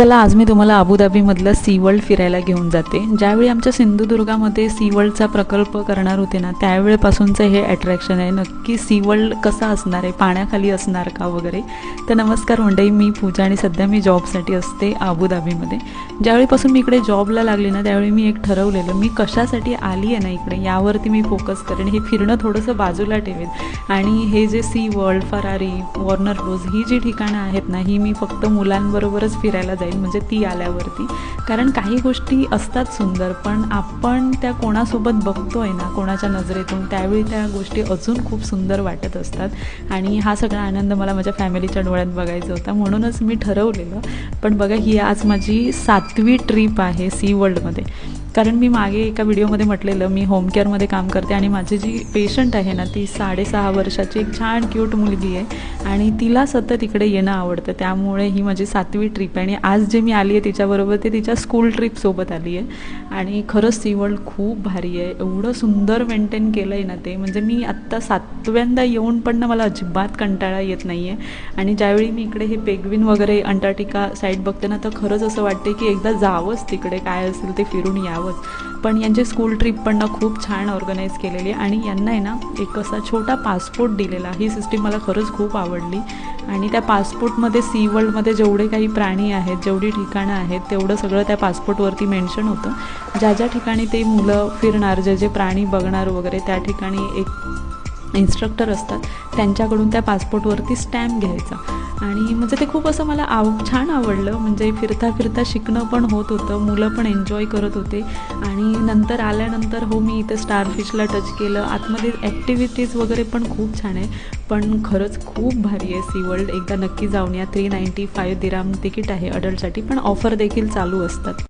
चला आज मी तुम्हाला अबुधाबीमधलं सी वर्ल्ड फिरायला घेऊन जाते। ज्यावेळी आमच्या सिंधुदुर्गामध्ये सी वर्ल्डचा प्रकल्प करणार होते ना, त्यावेळेपासूनचं हे अट्रॅक्शन आहे। नक्की सी वर्ल्ड कसा असणार आहे, पाण्याखाली असणार का वगैरे। तर नमस्कार मंडळी, मी पूजा आणि सध्या मी जॉबसाठी असते अबुधाबीमध्ये। ज्यावेळीपासून मी इकडे जॉबला लागले ना, त्यावेळी मी एक ठरवलेलं, मी कशासाठी आली आहे ना इकडे यावरती मी फोकस करेन। हे फिरणं थोडंसं बाजूला ठेवेन आणि हे जे सी वर्ल्ड, फरारी, वॉर्नर रोज ही जी ठिकाणं आहेत ना, ही मी फक्त मुलांबरोबरच फिरायला जाईल, म्हणजे ती आल्यावरती। कारण काही गोष्टी असतात सुंदर, पण आपण त्या कोणासोबत बघतोय ना, कोणाच्या नजरेतून, त्यावेळी त्या गोष्टी अजून खूप सुंदर वाटत असतात। आणि हा सगळा आनंद मला माझ्या फॅमिलीच्या डोळ्यात बघायचा होता, म्हणूनच मी ठरवलेलं। पण बघा, ही आज माझी 7वी ट्रिप आहे सी वर्ल्डमध्ये। कारण मी मागे एका व्हिडिओमध्ये म्हटलेलं, मी होम केअरमध्ये काम करते आणि माझी जी पेशंट आहे ना, ती 6.5 वर्षाची एक छान क्यूट मुलगी आहे आणि तिला सतत इकडे येणं आवडतं। त्यामुळे ही माझी 7वी ट्रिप आहे आणि आज जे मी आली आहे तिच्याबरोबर, ते तिच्या स्कूल ट्रिपसोबत आली आहे। आणि खरंच सी वर्ल्ड खूप भारी आहे, एवढं सुंदर मेंटेन केलं आहे ना ते, म्हणजे मी आत्ता 7व्यांदा येऊन पण ना मला अजिबात कंटाळा येत नाही आहे। आणि ज्यावेळी मी इकडे हे पेंग्विन वगैरे अंटार्क्टिका साईड बघते ना, तर खरंच असं वाटते की एकदा जावंच तिकडे, काय असेल ते फिरून यावं। पण यांची स्कूल ट्रिप पण ना खूप छान ऑर्गनाईज केलेली आहे आणि यांना आहे ना एक असा छोटा पासपोर्ट दिलेला। ही सिस्टीम मला खरंच खूप आवडली। आणि त्या पासपोर्टमध्ये सी वर्ल्डमध्ये जेवढे काही प्राणी आहेत, जेवढी ठिकाणं आहेत, तेवढं सगळं त्या पासपोर्टवरती मेन्शन होतं। ज्या ज्या ठिकाणी ते मुलं फिरणार, जे जे प्राणी बघणार वगैरे, त्या ठिकाणी एक इन्स्ट्रक्टर असतात, त्यांच्याकडून त्या पासपोर्टवरती स्टॅम्प घ्यायचा। आणि म्हणजे ते खूप असं मला छान आवडलं, म्हणजे फिरता फिरता शिकणं पण होत होतं, मुलं पण एन्जॉय करत होते। आणि नंतर आल्यानंतर हो, मी इथे स्टारफिशला टच केलं, आतमध्ये ॲक्टिव्हिटीज वगैरे पण खूप छान आहे। पण खरंच खूप भारी आहे सी वर्ल्ड, एकदा नक्की जाऊन या। 395 दिराम तिकीट आहे अडल्टसाठी, पण ऑफर देखील चालू असतात।